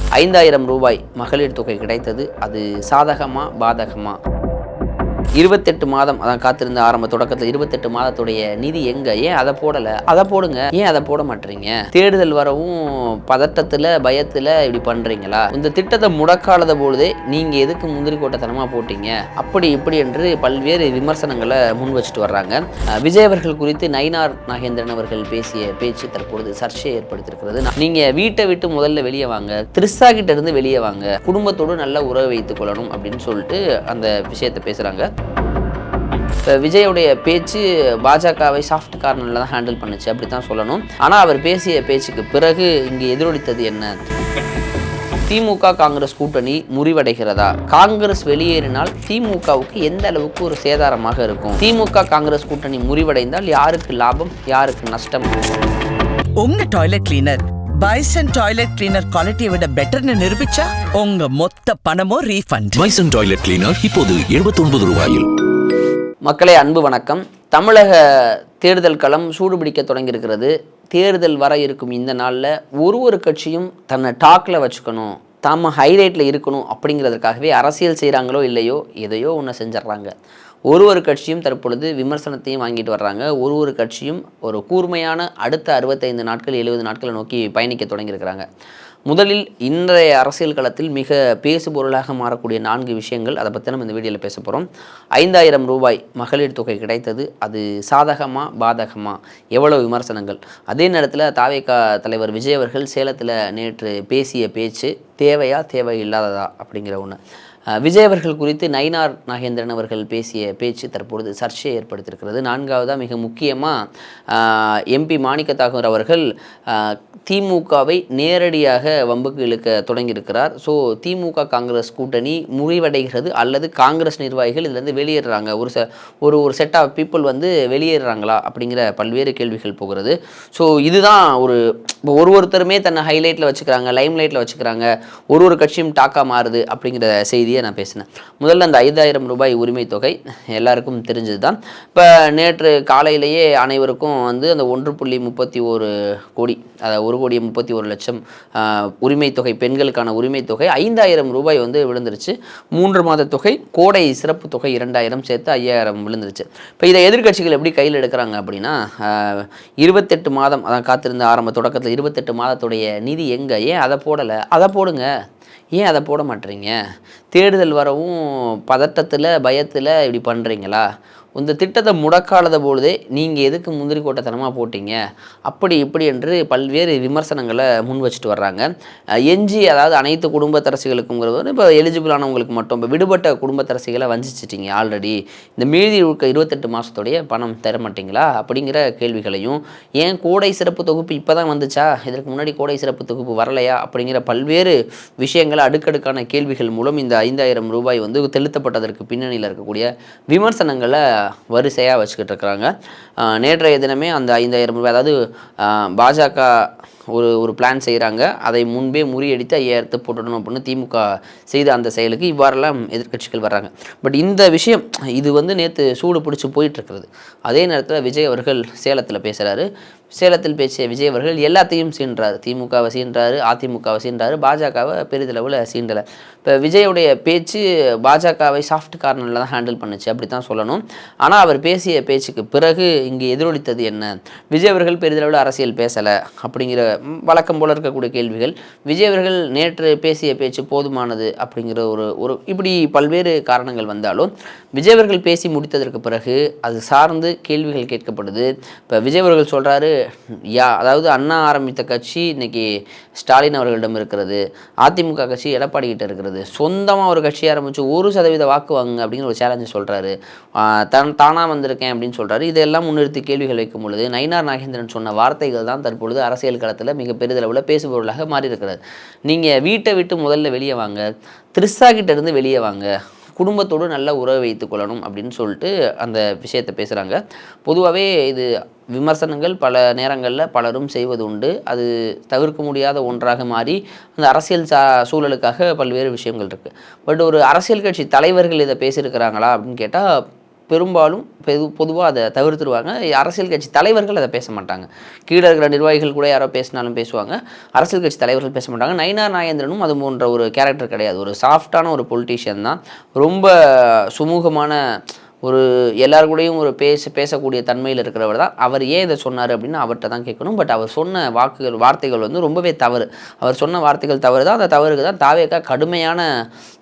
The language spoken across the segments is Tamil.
ரூ. 5000 மகளிர் தொகை கிடைத்தது. அது சாதகமா பாதகமா? 28 மாதம் அதான் காத்திருந்த ஆரம்ப தொடக்கத்தில் 28 மாதத்துடைய நிதி எங்க? ஏன் அதை போடலை? அதை போடுங்க. ஏன் அதை போட மாட்டீங்க? தேடுதல் வரவும் பதட்டத்தில் பயத்தில் இப்படி பண்ணுறீங்களா? இந்த திட்டத்தை முடக்காலத பொழுதே நீங்கள் எதுக்கு முந்திரி கோட்டத்தனமாக போட்டீங்க? அப்படி இப்படி என்று பல்வேறு விமர்சனங்களை முன் வச்சுட்டு வர்றாங்க. விஜய் அவர்கள் குறித்து நயினார் நாகேந்திரன் அவர்கள் பேசிய பேச்சு தற்பொழுது சர்ச்சையை ஏற்படுத்தியிருக்கிறது. நீங்கள் வீட்டை விட்டு முதல்ல வெளியே வாங்க, த்ரிஷா கிட்ட இருந்து வெளியே வாங்க, குடும்பத்தோடு நல்ல உறவு வைத்துக் கொள்ளணும் அப்படின்னு சொல்லிட்டு அந்த விஷயத்தை பேசுகிறாங்க. இப்போ விஜயோடைய பேச்சு பாஜகவை சாஃப்ட் கார்னரில் தான் ஹேண்டில் பண்ணுச்சு அப்படி தான் சொல்லணும். ஆனால் அவர் பேசிய பேச்சுக்கு பிறகு இங்கே எதிரொலித்தது என்ன? திமுக காங்கிரஸ் கூட்டணி முறிவடைகிறதா? காங்கிரஸ் வெளியேறினால் திமுகவுக்கு எந்த அளவுக்கு ஒரு சேதாரமாக இருக்கும்? திமுக காங்கிரஸ் கூட்டணி முறிவடைந்தால் யாருக்கு லாபம், யாருக்கு நஷ்டம்? உங்க toilet cleaner bison toilet cleaner குவாலிட்டியை விட பெட்டர்னு நிரூபிச்சா உங்க மொத்த பணமும் ரீஃபண்ட். பைசன் டாய்லெட் கிளீனர் இப்போது ரூபாயில். மக்களே, அன்பு வணக்கம். தமிழக தேர்தல் களம் சூடுபிடிக்க தொடங்கியிருக்கிறது. தேர்தல் வர இருக்கும் இந்த நாளில் ஒரு கட்சியும் தன்னை டாக்கில் வச்சுக்கணும், தாம ஹைலைட்டில் இருக்கணும் அப்படிங்கிறதுக்காகவே அரசியல் செய்கிறாங்களோ இல்லையோ எதையோ ஒன்று செஞ்சிட்றாங்க. ஒரு கட்சியும் தற்பொழுது விமர்சனத்தையும் வாங்கிட்டு வர்றாங்க. ஒரு கட்சியும் ஒரு கூர்மையான அடுத்த 65 நாட்கள் 70 நாட்களை நோக்கி பயணிக்க தொடங்கியிருக்கிறாங்க. முதலில் இன்றைய அரசியல் களத்தில் மிக பேசுபொருளாக மாறக்கூடிய 4 விஷயங்கள், அதை பற்றி நம்ம இந்த வீடியோவில் பேச போகிறோம். ரூ. 5000 மகளிர் தொகை கிடைத்தது. அது சாதகமா பாதகமா? எவ்வளவு விமர்சனங்கள். அதே நேரத்தில் தாவேகா தலைவர் விஜய் அவர்கள் சேலத்தில் நேற்று பேசிய பேச்சு தேவையா தேவையில்லாததா அப்படிங்கிற ஒன்று. விஜய் அவர்கள் குறித்து நயினார் நாகேந்திரன் அவர்கள் பேசிய பேச்சு தற்பொழுது சர்ச்சையை ஏற்படுத்தியிருக்கிறது. 4வதாக மிக முக்கியமாக எம்பி மாணிக்க தாகூர் அவர்கள் திமுகவை நேரடியாக வம்புக்கு இழுக்க தொடங்கியிருக்கிறார். ஸோ திமுக காங்கிரஸ் கூட்டணி முறிவடைகிறது அல்லது காங்கிரஸ் நிர்வாகிகள் இதிலேருந்து வெளியேறுறாங்க, ஒரு செட் ஆஃப் பீப்புள் வந்து வெளியேறுறாங்களா அப்படிங்கிற பல்வேறு கேள்விகள் போகிறது. ஸோ இதுதான் ஒருத்தருமே தன்னை ஹைலைட்டில் வச்சுக்கிறாங்க, லைம் லைட்டில் வச்சுக்கிறாங்க, ஒரு கட்சியும் டாக்கா மாறுது அப்படிங்கிற செய்தியை நான் பேசினேன். முதல்ல அந்த ரூ. 5000 உரிமை தொகை எல்லாருக்கும் தெரிஞ்சது தான். இப்போ நேற்று காலையிலேயே அனைவருக்கும் வந்து அந்த 1.31 கோடி, அதாவது 1,31,00,000 உரிமை தொகை, பெண்களுக்கான உரிமை தொகை ரூ. 5000 வந்து விழுந்துருச்சு. 3 மாத தொகை, கோடை சிறப்பு தொகை 2000 சேர்த்து 5000 விழுந்துருச்சு. இப்போ இதை எதிர்கட்சிகள் எப்படி கையில் எடுக்கிறாங்க அப்படின்னா, 28 மாதம் அதான் காத்திருந்த ஆரம்ப தொடக்கத்தில் 28 மாதத்துடைய நிதி எங்கே? ஏன் அதை போடலை? அதை போடுங்க. ஏன் அதை போட மாட்டீங்க? தேடுதல் வரவும் பதட்டத்தில் பயத்தில் இப்படி பண்ணுறீங்களா? இந்த திட்டத்தை முடக்காலத பொழுதே நீங்கள் எதுக்கு முந்திரி கோட்டத்தனமாக போட்டீங்க? அப்படி இப்படி என்று பல்வேறு விமர்சனங்களை முன் வச்சுட்டு வர்றாங்க. அதாவது அனைத்து குடும்பத்தரசிகளுக்குங்கிறது இப்போ எலிஜிபிளானவங்களுக்கு மட்டும், இப்போ விடுபட்ட குடும்பத்தரசிகளை வஞ்சிச்சிட்டிங்க ஆல்ரெடி, இந்த மீதி 28 மாதத்துடைய பணம் தர மாட்டிங்களா அப்படிங்கிற கேள்விகளையும், ஏன் கோடை சிறப்பு தொகுப்பு இப்போ தான் வந்துச்சா, இதற்கு முன்னாடி கோடை சிறப்பு தொகுப்பு வரலையா அப்படிங்கிற பல்வேறு விஷயங்கள், அடுக்கடுக்கான கேள்விகள் மூலம் இந்த ரூ. 5000 வந்து செலுத்தப்பட்டதற்கு பின்னணியில் இருக்கக்கூடிய விமர்சனங்களை வரிசையாக வச்சுக்கிட்டு இருக்கிறாங்க. நேற்றைய தினமே அந்த ரூ. 5000, அதாவது பாஜக ஒரு பிளான் செய்கிறாங்க, அதை முன்பே முறியடித்து 5000 போட்டுடணும் அப்படின்னு திமுக செய்த அந்த செயலுக்கு இவ்வாறெல்லாம் எதிர்கட்சிகள் வர்றாங்க. பட் இந்த விஷயம் இது வந்து நேற்று சூடு பிடிச்சி போயிட்டுருக்கிறது. அதே நேரத்தில் விஜய் அவர்கள் சேலத்தில் பேசுகிறாரு. சேலத்தில் பேசிய விஜய் அவர்கள் எல்லாத்தையும் சீன்றார். திமுகவை சீன்றாரு, அதிமுகவை சீன்றாரு, பாஜகவை பெரிதளவில் சீண்டலை. இப்போ விஜயுடைய பேச்சு பாஜகவை சாஃப்ட் கார்னரில் தான் ஹேண்டில் பண்ணுச்சு அப்படி தான் சொல்லணும். ஆனால் அவர் பேசிய பேச்சுக்கு பிறகு இங்கே எதிரொலித்தது என்ன? விஜய் அவர்கள் பெரிதளவில் அரசியல் பேசலை அப்படிங்கிற வழக்கம் போல் இருக்கக்கூடிய கேள்விகள். விஜய் அவர்கள் நேற்று பேசிய பேச்சு போதுமானது அப்படிங்கிற ஒரு இப்படி பல்வேறு காரணங்கள் வந்தாலும் விஜய் அவர்கள் பேசி முடித்ததற்கு பிறகு அது சார்ந்து கேள்விகள் கேட்கப்படுது. இப்போ விஜய் அவர்கள் சொல்கிறாரு, அதாவது அண்ணா ஆரம்பித்த கட்சி இன்னைக்கு ஸ்டாலின் அவர்களிடம் இருக்கிறது, அதிமுக கட்சி எடப்பாடி கிட்ட இருக்கிறது, சொந்தமாக ஒரு கட்சி ஆரம்பித்து 1% வாக்கு வாங்குங்க அப்படிங்கிற ஒரு சேலஞ்சு சொல்கிறாரு, தானாக வந்திருக்கேன் அப்படின்னு சொல்கிறாரு. இதெல்லாம் முன்னிறுத்தி கேள்விகள் வைக்கும் பொழுது நயினார் நாகேந்திரன் சொன்ன வார்த்தைகள் தான் தற்பொழுது அரசியல் களத்தில் மிக பெரிதளவில் பேசுபொருளாக மாறி இருக்கிறது. நீங்கள் வீட்டை விட்டு முதல்ல வெளியே வாங்க, த்ரிஷா கிட்ட இருந்து வெளியே வாங்க, குடும்பத்தோடு நல்ல உறவு வைத்துக் கொள்ளணும் அப்படின்னு சொல்லிட்டு அந்த விஷயத்தை பேசுகிறாங்க. பொதுவாகவே இது விமர்சனங்கள் பல நேரங்களில் பலரும் செய்வது உண்டு. அது தவிர்க்க முடியாத ஒன்றாக மாறி அந்த அரசியல் சூழலுக்காக பல்வேறு விஷயங்கள் இருக்குது. பட் ஒரு அரசியல் கட்சி தலைவர்கள் இதை பேசியிருக்கிறாங்களா அப்படின்னு கேட்டால் பெரும்பாலும் பொதுவாக அதை தவிர்த்துருவாங்க. அரசியல் கட்சி தலைவர்கள் அதை பேச மாட்டாங்க. கீழே இருக்கிற நிர்வாகிகள் கூட யாரோ பேசினாலும் பேசுவாங்க, அரசியல் கட்சி தலைவர்கள் பேச மாட்டாங்க. நயினார் நாகேந்திரனும் அது போன்ற ஒரு கேரக்டர் கிடையாது. ஒரு சாஃப்டான ஒரு பொலிட்டீஷியன் தான். ரொம்ப சுமூகமான ஒரு எல்லார் கூடயும் ஒரு பேசக்கூடிய தன்மையில் இருக்கிறவர் தான். அவர் ஏன் இதை சொன்னார் அப்படின்னு அவர்கிட்ட தான் கேட்கணும். பட் அவர் சொன்ன வார்த்தைகள் வந்து ரொம்பவே தவறு. அவர் சொன்ன வார்த்தைகள் தவறு தான். அந்த தவறுக்கு தான் தாவேகா கடுமையான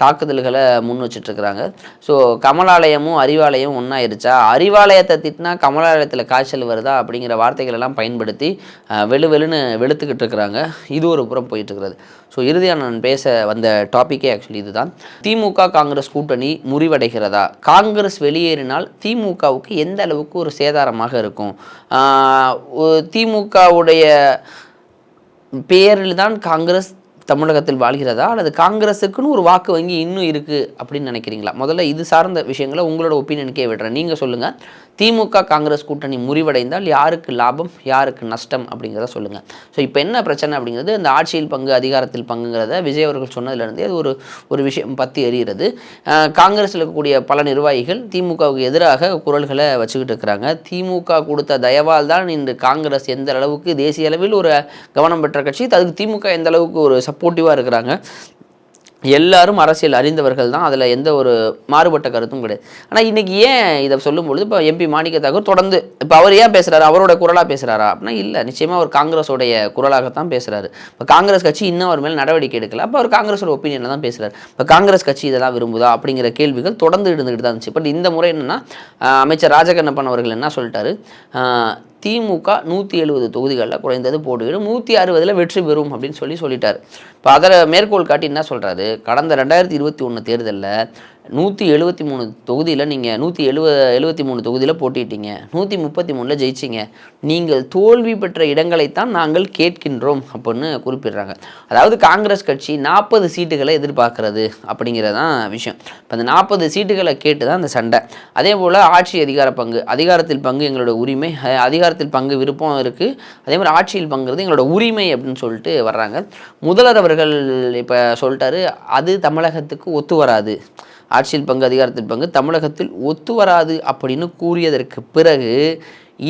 தாக்குதல்களை முன் வச்சுட்ருக்குறாங்க. ஸோ கமலாலயமும் அறிவாலயமும் ஒன்றாயிருச்சா, அறிவாலயத்தை திட்டினா கமலாலயத்தில் காய்ச்சல் வருதா அப்படிங்கிற வார்த்தைகள் எல்லாம் பயன்படுத்தி வெளுன்னு வெளுத்துக்கிட்டு இருக்கிறாங்க. இது ஒரு புறம் போயிட்டுருக்கிறது. ஸோ இறுதியாக நான் பேச வந்த டாப்பிக்கே ஆக்சுவலி இதுதான். திமுக காங்கிரஸ் கூட்டணி முறிவடைகிறதா? காங்கிரஸ் வெளியேறினால் திமுகவுக்கு எந்த அளவுக்கு ஒரு சேதாரமாக இருக்கும்? திமுகவுடைய பேரில் தான் காங்கிரஸ் தமிழகத்தில் வாழ்கிறதா, அல்லது காங்கிரஸுக்குன்னு ஒரு வாக்கு வங்கி இன்னும் இருக்குது அப்படின்னு நினைக்கிறீங்களா? முதல்ல இது சார்ந்த விஷயங்களை உங்களோட ஒப்பீனியனுக்கே விடுறேன். நீங்கள் சொல்லுங்கள். திமுக காங்கிரஸ் கூட்டணி முறிவடைந்தால் யாருக்கு லாபம், யாருக்கு நஷ்டம் அப்படிங்கிறத சொல்லுங்கள். ஸோ இப்போ என்ன பிரச்சனை அப்படிங்கிறது, இந்த ஆட்சியில் பங்கு அதிகாரத்தில் பங்குங்கிறத விஜய் அவர்கள் சொன்னதுலேருந்தே அது ஒரு விஷயம் பற்றி எறிகிறது. காங்கிரஸில் இருக்கக்கூடிய பல நிர்வாகிகள் திமுகவுக்கு எதிராக குரல்களை வச்சுக்கிட்டு இருக்கிறாங்க. திமுக கொடுத்த தயவால் தான் இன்று காங்கிரஸ் எந்த அளவுக்கு தேசிய அளவில் ஒரு கவனம் பெற்ற கட்சி, அதுக்கு திமுக எந்த அளவுக்கு ஒரு சப்போர்ட்டிவாக இருக்கிறாங்க. எல்லாரும் அரசியல் அறிந்தவர்கள் தான், அதில் எந்த ஒரு மாறுபட்ட கருத்தும் கிடையாது. ஆனால் இன்றைக்கி ஏன் இதை சொல்லும்பொழுது இப்போ எம்பி மாணிக்க தாக்கூர் தொடர்ந்து இப்போ அவர் ஏன் பேசுகிறாரு, அவரோட குரலாக பேசுகிறாரா அப்படின்னா இல்லை, நிச்சயமாக அவர் காங்கிரஸோடைய குரலாகத்தான் பேசுகிறாரு. இப்போ காங்கிரஸ் கட்சி இன்னும் அவர் மேலே நடவடிக்கை எடுக்கல, அப்போ அவர் காங்கிரஸோட ஒப்பீனியனில் தான் பேசுகிறார். இப்போ காங்கிரஸ் கட்சி இதெல்லாம் விரும்புதா அப்படிங்கிற கேள்விகள் தொடர்ந்து இருந்துகிட்டு தான் இருந்துச்சு. பட் இந்த முறை என்னென்னா, அமைச்சர் ராஜகண்ணப்பன் அவர்கள் என்ன சொல்லிட்டாரு, திமுக 170 தொகுதிகளில் குறைந்தது போட்டுக்கிட்டு 160 வெற்றி பெறும் அப்படின்னு சொல்லிட்டார். இப்போ அதில் மேற்கோள் காட்டி என்ன சொல்கிறாரு, கடந்த 2021 தேர்தலில் 173 தொகுதியில் நீங்கள் 173 தொகுதியில் போட்டிட்டீங்க, 133 ஜெயிச்சிங்க, நீங்கள் தோல்வி பெற்ற இடங்களைத்தான் நாங்கள் கேட்கின்றோம் அப்படின்னு குறிப்பிடுறாங்க. அதாவது காங்கிரஸ் கட்சி 40 சீட்டுகளை எதிர்பார்க்கறது அப்படிங்கிறதான் விஷயம். இப்போ அந்த 40 சீட்டுகளை கேட்டு தான் அந்த சண்டை. அதே போல் ஆட்சி அதிகாரத்தில் பங்கு எங்களோட உரிமை, அதிகாரத்தில் பங்கு விருப்பம் இருக்குது, அதே மாதிரி ஆட்சியில் பங்குறது எங்களோட உரிமை அப்படின்னு சொல்லிட்டு வர்றாங்க. முதல்வர் அவர்கள் இப்போ சொல்லிட்டாரு, அது தமிழகத்துக்கு ஒத்து வராது, ஆட்சியில் பங்கு அதிகாரத்தில் பங்கு தமிழகத்தில் ஒத்து வராது அப்படின்னு கூறியதற்கு பிறகு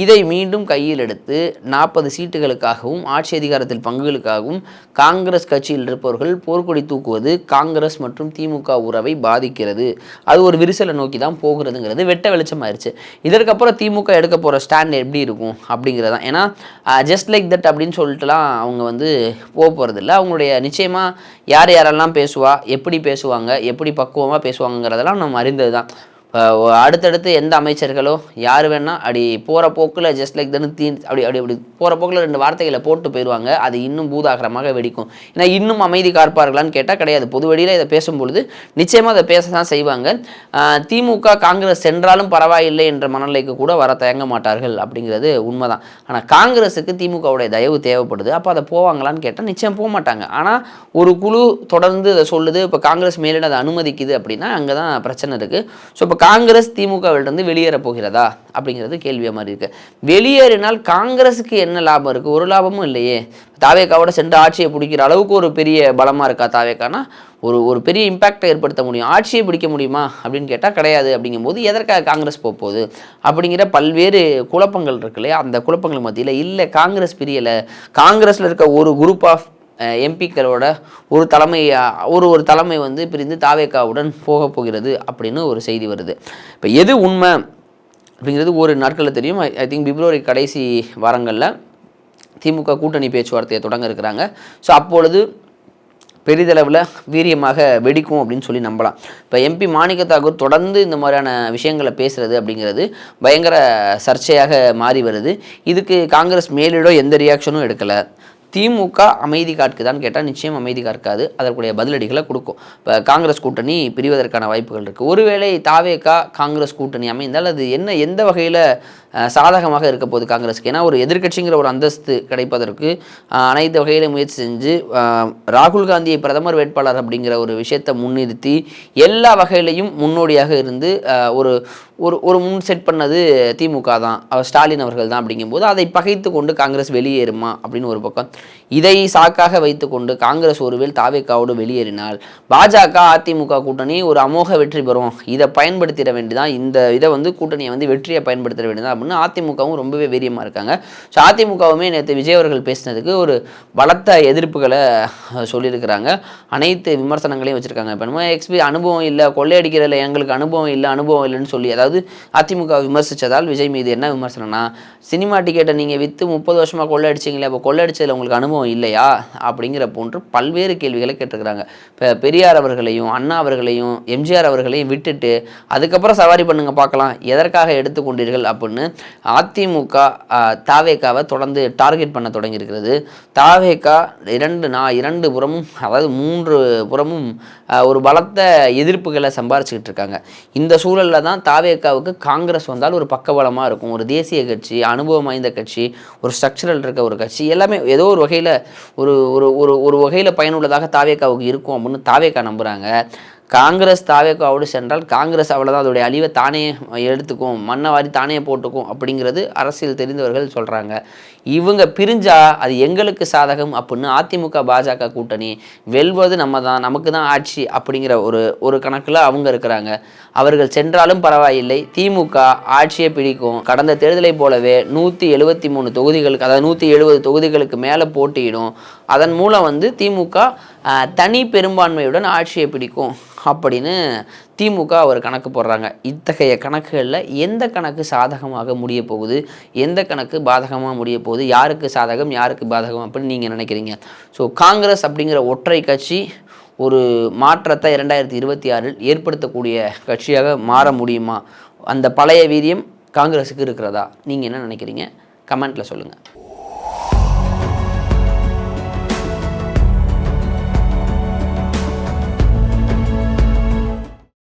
இதை மீண்டும் கையில் எடுத்து 40 சீட்டுகளுக்காகவும் ஆட்சி அதிகாரத்தில் பங்குகளுக்காகவும் காங்கிரஸ் கட்சியில் இருப்பவர்கள் போர்க்கொடி தூக்குவது காங்கிரஸ் மற்றும் திமுக உறவை பாதிக்கிறது, அது ஒரு விரிசலை நோக்கி தான் போகிறதுங்கிறது வெட்ட வெளிச்சமாயிருச்சு. இதற்கப்புறம் திமுக எடுக்க போகிற ஸ்டாண்ட் எப்படி இருக்கும் அப்படிங்கிறதான். ஏன்னா ஜஸ்ட் லைக் தட் அப்படின்னு சொல்லிட்டுலாம் அவங்க வந்து போகிறதில்ல. அவங்களுடைய நிச்சயமாக யாரெல்லாம் பேசுவா, எப்படி பேசுவாங்க, எப்படி பக்குவமாக பேசுவாங்கிறதெல்லாம் நம்ம அறிந்தது தான். அடுத்தடுத்து எந்த அமைச்சர்களோ யார் வேணால் அப்படி போகிற போக்கில் ஜஸ்ட் லைக் தன்னு அப்படி போகிற போக்கில் 2 வார்த்தைகளை போட்டு போயிடுவாங்க. அது இன்னும் பூதாகரமாக வெடிக்கும். ஏன்னா இன்னும் அமைதி காப்பார்களான்னு கேட்டால் கிடையாது. பொது வெளியில் இதை பேசும்பொழுது நிச்சயமாக அதை பேச தான் செய்வாங்க. திமுக காங்கிரஸ் சென்றாலும் பரவாயில்லை என்ற மனநிலைக்கு கூட வர தயங்க மாட்டார்கள் அப்படிங்கிறது உண்மைதான். ஆனால் காங்கிரஸுக்கு திமுகவுடைய தயவு தேவைப்படுது. அப்போ அதை போவாங்களான்னு கேட்டால் நிச்சயம் போக மாட்டாங்க. ஆனால் ஒரு குழு தொடர்ந்து அதை சொல்லுது, இப்போ காங்கிரஸ் மேலிட அதை அனுமதிக்குது அப்படின்னா அங்கே தான் பிரச்சனை இருக்குது. ஸோ இப்போ காங்கிரஸ் திமுகவிலிருந்து வெளியேற போகிறதா அப்படிங்கிறது கேள்வியாக மாதிரி இருக்குது. வெளியேறினால் காங்கிரஸுக்கு என்ன லாபம் இருக்குது? ஒரு லாபமும் இல்லையே. தாவேக்காவோட சென்று ஆட்சியை பிடிக்கிற அளவுக்கு ஒரு பெரிய பலமாக இருக்கா தாவேக்கானா? ஒரு பெரிய இம்பேக்டை ஏற்படுத்த முடியும், ஆட்சியை பிடிக்க முடியுமா அப்படின்னு கேட்டால் கிடையாது. அப்படிங்கும்போது எதற்காக காங்கிரஸ் போகுது அப்படிங்கிற பல்வேறு குழப்பங்கள் இருக்கு இல்லையா? அந்த குழப்பங்கள் மத்தியில் இல்லை காங்கிரஸ் பிரியலை, காங்கிரஸில் இருக்க ஒரு குரூப் ஆஃப் எம்பிக்களோட ஒரு தலைமை வந்து பிரிந்து தாவேக்காவுடன் போகிறது அப்படின்னு ஒரு செய்தி வருது. இப்போ எது உண்மை அப்படிங்கிறது ஒரு நாட்களில் தெரியும். ஐ திங்க் பிப்ரவரி கடைசி வாரங்களில் திமுக கூட்டணி பேச்சுவார்த்தையை தொடங்க இருக்கிறாங்க. ஸோ அப்பொழுது பெரிதளவில் வீரியமாக வெடிக்கும் அப்படின்னு சொல்லி நம்பலாம். இப்போ எம்பி மாணிக்க தாக்கூர் தொடர்ந்து இந்த மாதிரியான விஷயங்களை பேசுகிறது அப்படிங்கிறது பயங்கர சர்ச்சையாக மாறி வருது. இதுக்கு காங்கிரஸ் மேலிடம் எந்த ரியாக்ஷனும் எடுக்கலை. திமுக அமைதி காக்குதான்னு கேட்டால் நிச்சயம் அமைதி காக்காது, அதற்குடைய பதிலடிகளை கொடுக்கும். இப்போ காங்கிரஸ் கூட்டணி பிரிவதற்கான வாய்ப்புகள் இருக்குது. ஒருவேளை தாவேகா காங்கிரஸ் கூட்டணி அமைந்தால் அது எந்த வகையில் சாதகமாக இருக்க போகுது காங்கிரஸுக்கு? ஏன்னா ஒரு எதிர்க்கட்சிங்கிற ஒரு அந்தஸ்து கிடைப்பதற்கு அனைத்து வகையிலும் முயற்சி செஞ்சு ராகுல் காந்தியை பிரதமர் வேட்பாளர் அப்படிங்கிற ஒரு விஷயத்தை முன்னிறுத்தி எல்லா வகையிலையும் முன்னோடியாக இருந்து ஒரு முன் செட் பண்ணது திமுக தான், ஸ்டாலின் அவர்கள் தான். அப்படிங்கும்போது அதை பகைத்து கொண்டு காங்கிரஸ் வெளியேறுமா அப்படின்னு ஒரு பக்கம். இதை சாக்காக வைத்துக்கொண்டு காங்கிரஸ் ஒருவேளை தாவேக்காவோடு வெளியேறினால் பாஜக அதிமுக கூட்டணி ஒரு அமோக வெற்றி பெறும், இதை பயன்படுத்திட வேண்டியதான், இதை கூட்டணியை வெற்றியை பயன்படுத்திட வேண்டியதான் அப்படின்னு அதிமுகவும் ரொம்பவே வீரியமாக இருக்காங்க. ஸோ அதிமுகவுமே நேற்று விஜய் அவர்கள் பேசினதுக்கு ஒரு பலத்த எதிர்ப்புகளை சொல்லியிருக்கிறாங்க. அனைத்து விமர்சனங்களையும் வச்சுருக்காங்க. இப்போ நம்ம அனுபவம் இல்லை, கொள்ளையடிக்கிறதில்ல எங்களுக்கு அனுபவம் இல்லைன்னு சொல்லி, அதாவது அதிமுக விமர்சித்ததால் விஜய் மீது என்ன விமர்சனம்னா, சினிமா டிக்கெட்டை நீங்கள் விற்று 30 வருஷமாக கொள்ளையடிச்சிங்களே, அப்போ கொள்ளையடிச்சதில் உங்களுக்கு அனுபவம் இல்லையா அப்படிங்கிற போன்று பல்வேறு கேள்விகளை கேட்டிருக்கிறாங்க. இப்போ பெரியார் அவர்களையும் அண்ணா அவர்களையும் எம்ஜிஆர் அவர்களையும் விட்டுட்டு அதுக்கப்புறம் சவாரி பண்ணுங்க பார்க்கலாம், எதற்காக எடுத்துக்கொண்டீர்கள் அப்படின்னு அதிமுக தாவேக்காவை தொடர்ந்து டார்கெட் பண்ண தொடங்கியிருக்கிறது. தாவேக்கா இரண்டு புறமும், அதாவது 3 புறமும் ஒரு பலத்த எதிர்ப்புகளை சம்பாரிச்சுக்கிட்டு இருக்காங்க. இந்த சூழலில் தான் தாவேக்காவுக்கு காங்கிரஸ் வந்தால் ஒரு பக்கபலமாக இருக்கும். ஒரு தேசிய கட்சி, அனுபவம் வாய்ந்த கட்சி, ஒரு ஸ்ட்ரக்சரல் இருக்க ஒரு கட்சி, எல்லாமே ஏதோ ஒரு வகையில் ஒரு வகையில் பயனுள்ளதாக தாவேக்காவுக்கு இருக்கும் அப்படின்னு தாவேக்கா நம்புகிறாங்க. காங்கிரஸ் தாவேக்காவோடு சென்றால் காங்கிரஸ் அவ்வளோதான், அதோடைய அழிவை தானே எடுத்துக்கும், மண்ணை வாரி தானே போட்டுக்கும் அப்படிங்கிறது அரசியல் தெரிந்தவர்கள் சொல்கிறாங்க. இவங்க பிரிஞ்சா அது எங்களுக்கு சாதகம் அப்படின்னு அதிமுக பாஜக கூட்டணி வெல்வது நமக்கு தான் ஆட்சி அப்படிங்கிற ஒரு கணக்கில் அவங்க இருக்கிறாங்க. அவர்கள் சென்றாலும் பரவாயில்லை, திமுக ஆட்சியை பிடிக்கும். கடந்த தேர்தலை போலவே 173 தொகுதிகளுக்கு, அதாவது 170 தொகுதிகளுக்கு மேலே போட்டியிடும். அதன் மூலம் திமுக தனி பெரும்பான்மையுடன் ஆட்சியை பிடிக்கும் அப்படின்னு திமுக ஒரு கணக்கு போடுறாங்க. இத்தகைய கணக்குகளில் எந்த கணக்கு சாதகமாக முடிய போகுது, எந்த கணக்கு பாதகமாக முடிய போகுது, யாருக்கு சாதகம் யாருக்கு பாதகம் அப்படின்னு நீங்கள் நினைக்கிறீங்க? ஸோ காங்கிரஸ் அப்படிங்கிற ஒற்றை கட்சி ஒரு மாற்றத்தை 2026 ஏற்படுத்தக்கூடிய கட்சியாக மாற முடியுமா? அந்த பழைய வீரியம் காங்கிரஸுக்கு இருக்கிறதா? நீங்கள் என்ன நினைக்கிறீங்க? கமெண்ட்டில் சொல்லுங்கள்.